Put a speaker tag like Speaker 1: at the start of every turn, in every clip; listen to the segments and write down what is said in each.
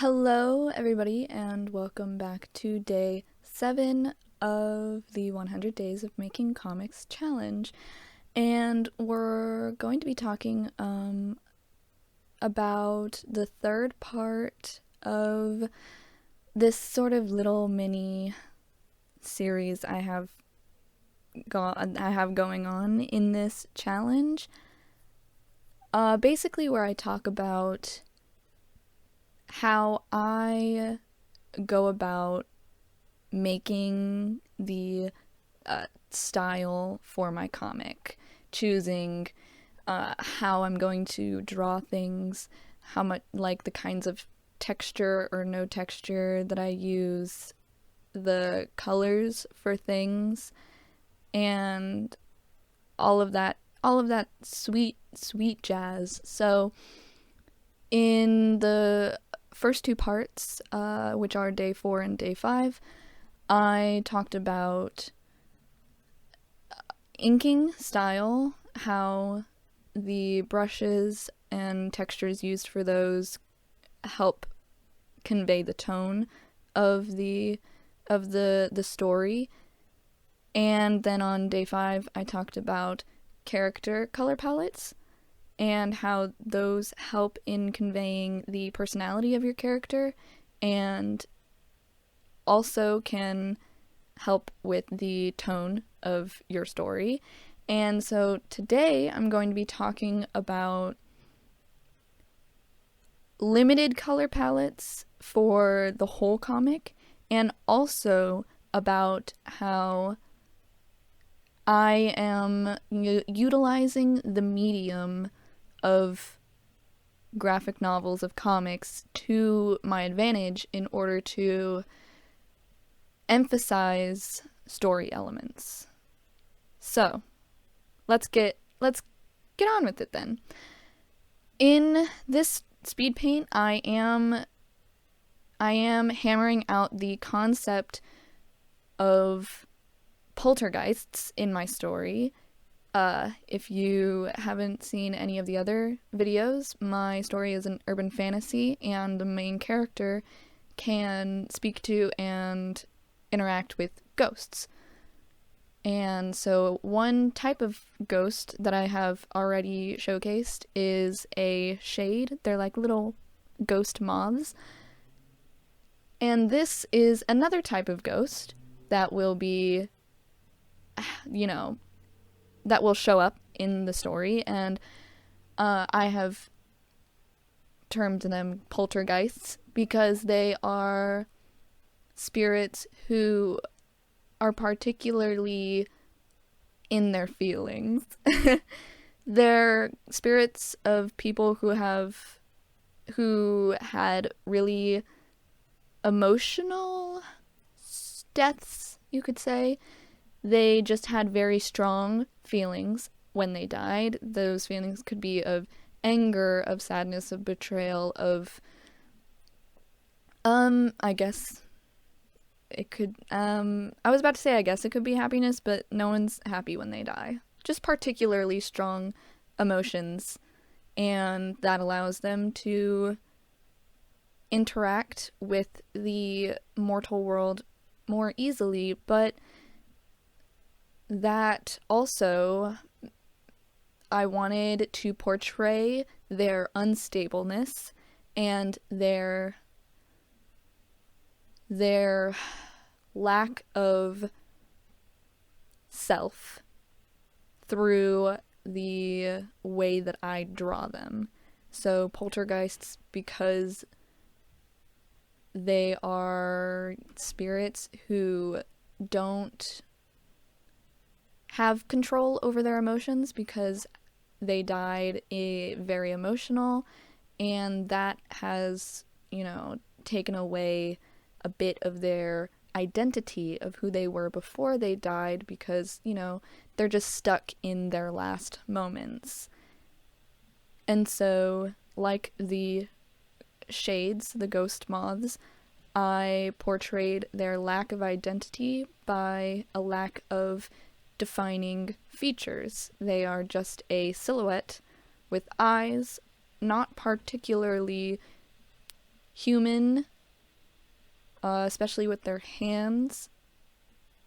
Speaker 1: Hello, everybody, and welcome back to day 7 of the 100 Days of Making Comics challenge. And we're going to be talking about the third part of this sort of little mini series I have going on in this challenge. Basically, where I talk about how I go about making the style for my comic, choosing how I'm going to draw things, how much, like the kinds of texture or no texture that I use, the colors for things, and all of that sweet jazz. So in the first two parts, which are day 4 and day 5, I talked about inking style, how the brushes and textures used for those help convey the tone of the story. And then on day 5, I talked about character color palettes and how those help in conveying the personality of your character and also can help with the tone of your story. And so today I'm going to be talking about limited color palettes for the whole comic, and also about how I am utilizing the medium of graphic novels, of comics, to my advantage in order to emphasize story elements. So, let's get on with it then. In this speed paint, I am hammering out the concept of poltergeists in my story. If you haven't seen any of the other videos, my story is an urban fantasy, and the main character can speak to and interact with ghosts. And so one type of ghost that I have already showcased is a shade. They're like little ghost moths. And this is another type of ghost that will be, that will show up in the story, and I have termed them poltergeists because they are spirits who are particularly in their feelings. They're spirits of people who had really emotional deaths, you could say. They just had very strong feelings when they died. Those feelings could be of anger, of sadness, of betrayal, of I guess it could I was about to say I guess it could be happiness, but no one's happy when they die. Just particularly strong emotions, and that allows them to interact with the mortal world more easily, but that also, I wanted to portray their unstableness and their lack of self through the way that I draw them. So poltergeists, because they are spirits who don't have control over their emotions because they died very emotional, and that has, taken away a bit of their identity of who they were before they died, because, they're just stuck in their last moments. And so, like the shades, the ghost moths, I portrayed their lack of identity by a lack of defining features. They are just a silhouette with eyes, not particularly human, especially with their hands,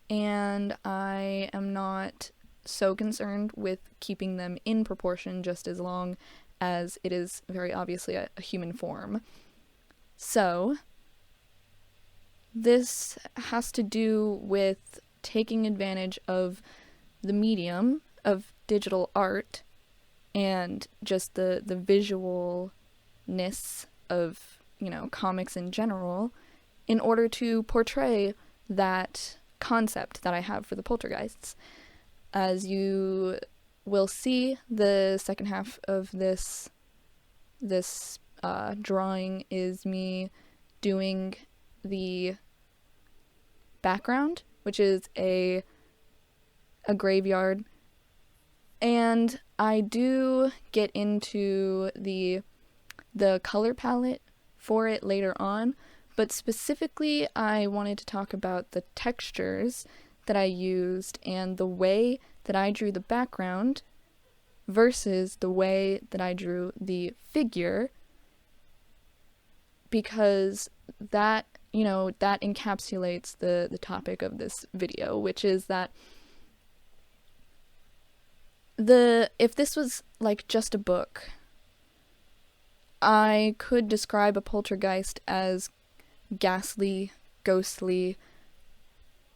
Speaker 1: and I am not so concerned with keeping them in proportion just as long as it is very obviously a human form. So, this has to do with taking advantage of the medium of digital art and just the visualness of, comics in general in order to portray that concept that I have for the poltergeists. As you will see, the second half of this drawing is me doing the background, which is a graveyard, and I do get into the color palette for it later on, but specifically I wanted to talk about the textures that I used and the way that I drew the background versus the way that I drew the figure, because that encapsulates the topic of this video, which is that if this was like just a book, I could describe a poltergeist as ghastly, ghostly,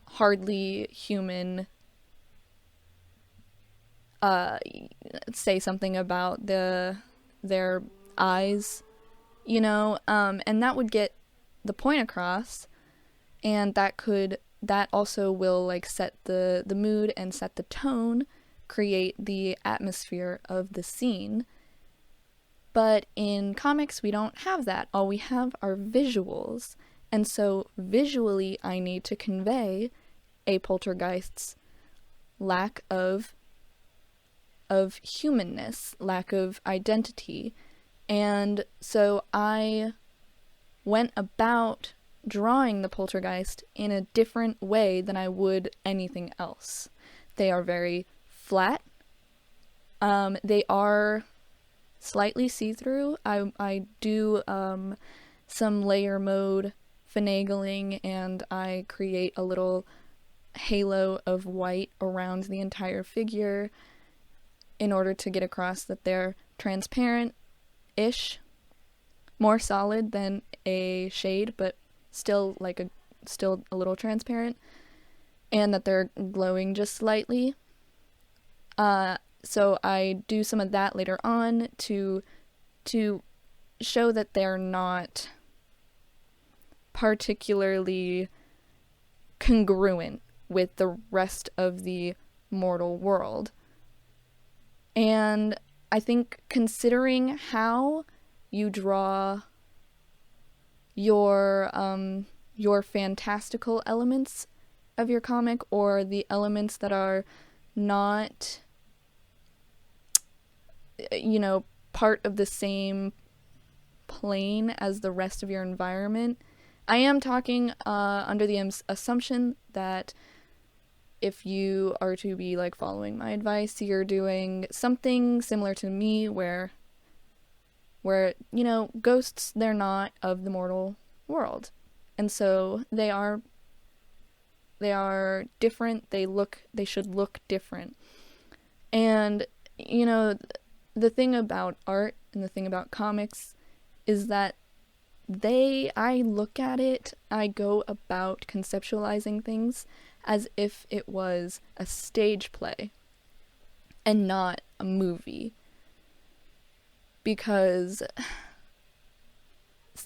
Speaker 1: hardly human. Say something about their eyes, and that would get the point across, and that also will like set the mood and set the tone, create the atmosphere of the scene. But in comics, we don't have that. All we have are visuals. And so visually, I need to convey a poltergeist's lack of humanness, lack of identity. And so I went about drawing the poltergeist in a different way than I would anything else. They are very flat. They are slightly see-through. I do some layer mode finagling, and I create a little halo of white around the entire figure in order to get across that they're transparent-ish, more solid than a shade, but still a little transparent, and that they're glowing just slightly. So I do some of that later on to show that they're not particularly congruent with the rest of the mortal world. And I think considering how you draw your fantastical elements of your comic, or the elements that are not part of the same plane as the rest of your environment. I am talking under the assumption that if you are to be like following my advice, you're doing something similar to me where ghosts, they're not of the mortal world. And so they are different. They should look different. And the thing about art and the thing about comics is that I look at it, I go about conceptualizing things as if it was a stage play and not a movie. Because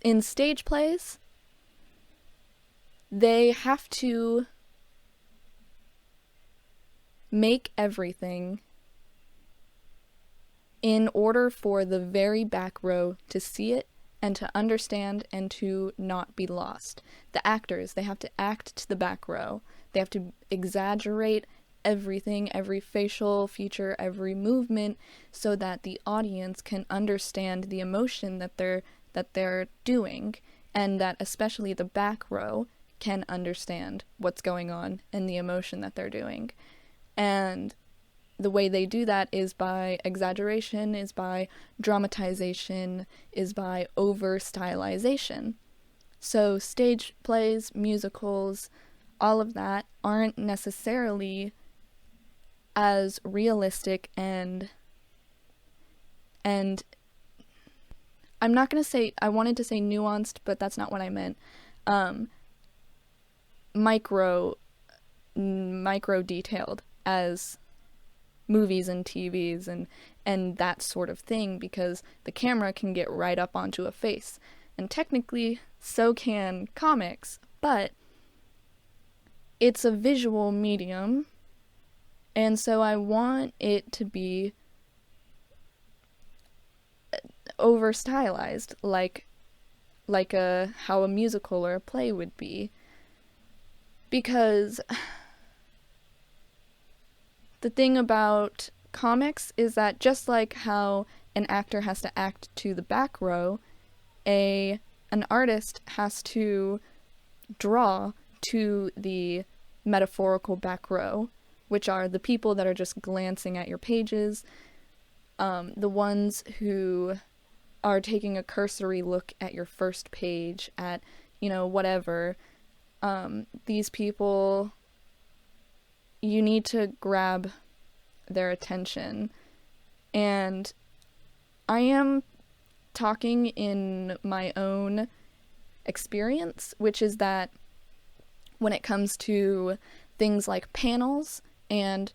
Speaker 1: in stage plays, they have to make everything in order for the very back row to see it and to understand and to not be lost. The actors, they have to act to the back row. They have to exaggerate everything, every facial feature, every movement, so that the audience can understand the emotion that they're doing, and that especially the back row can understand what's going on and the emotion that they're doing. And the way they do that is by exaggeration, is by dramatization, is by over-stylization. So stage plays, musicals, all of that aren't necessarily as realistic and I'm not going to say, I wanted to say nuanced, but that's not what I meant. Micro detailed as movies and TVs and that sort of thing, because the camera can get right up onto a face. And technically, so can comics, but it's a visual medium, and so I want it to be over stylized, like how a musical or a play would be. Because the thing about comics is that just like how an actor has to act to the back row, an artist has to draw to the metaphorical back row, which are the people that are just glancing at your pages, the ones who are taking a cursory look at your first page, at, whatever. These people, you need to grab their attention. And I am talking in my own experience, which is that when it comes to things like panels and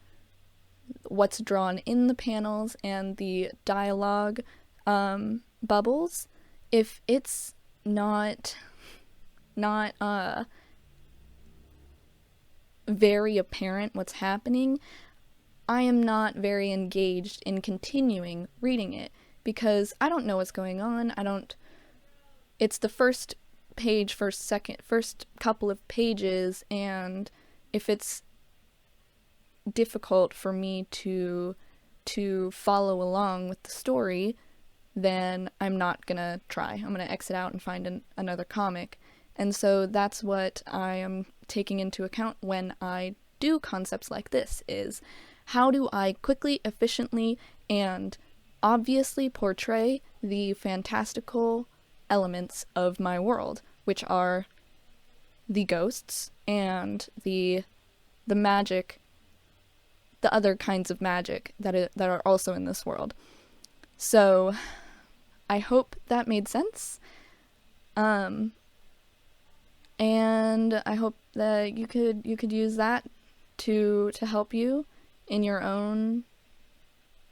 Speaker 1: what's drawn in the panels and the dialogue bubbles, if it's not very apparent what's happening, I am not very engaged in continuing reading it, because I don't know what's going on. It's the first page, first couple of pages, and if it's difficult for me to follow along with the story, then I'm not gonna try. I'm gonna exit out and find another comic. And so that's what I am taking into account when I do concepts like this, is how do I quickly, efficiently, and obviously portray the fantastical elements of my world, which are the ghosts and the magic, the other kinds of magic that are also in this world. So I hope that made sense. And I hope that you could use that to help you in your own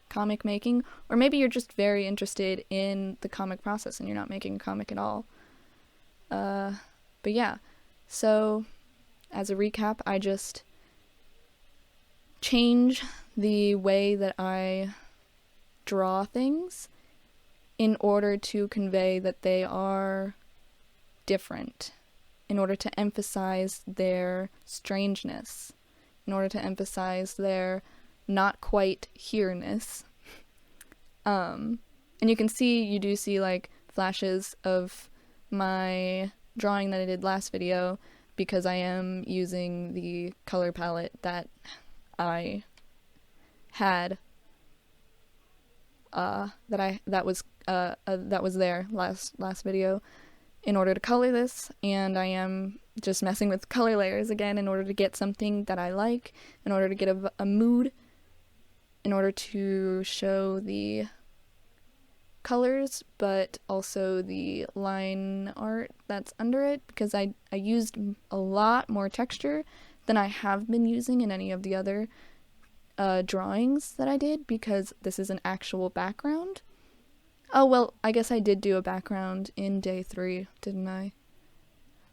Speaker 1: comic making, or maybe you're just very interested in the comic process and you're not making a comic at all. But yeah, so as a recap, I just change the way that I draw things in order to convey that they are different, in order to emphasize their strangeness, in order to emphasize their not quite here-ness. And you do see like flashes of my drawing that I did last video, because I am using the color palette that I had that was there last video in order to color this, and I am just messing with color layers again in order to get something that I like, in order to get a mood, in order to show the colors, but also the line art that's under it, because I used a lot more texture than I have been using in any of the other drawings that I did, because this is an actual background. Oh, well, I guess I did do a background in day 3, didn't I?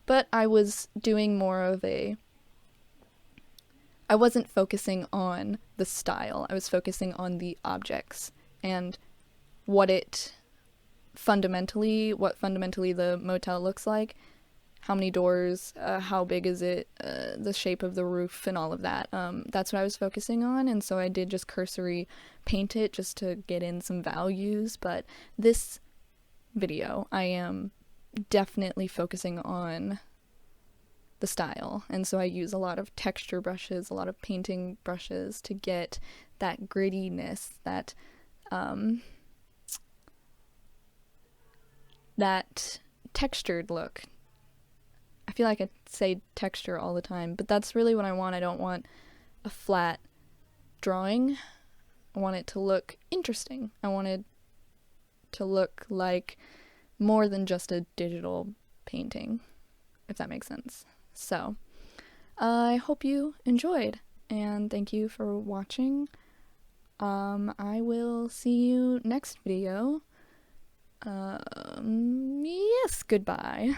Speaker 1: But I was doing more of I wasn't focusing on the style, I was focusing on the objects, and what fundamentally the motel looks like, how many doors, how big is it, the shape of the roof, and all of that. That's what I was focusing on, and so I did just cursory paint it just to get in some values. But this video, I am definitely focusing on the style. And so I use a lot of texture brushes, a lot of painting brushes to get that grittiness, that textured look. I feel like I say texture all the time, but that's really what I want. I don't want a flat drawing. I want it to look interesting. I want it to look like more than just a digital painting, if that makes sense. So, I hope you enjoyed, and thank you for watching. I will see you next video. Yes, goodbye.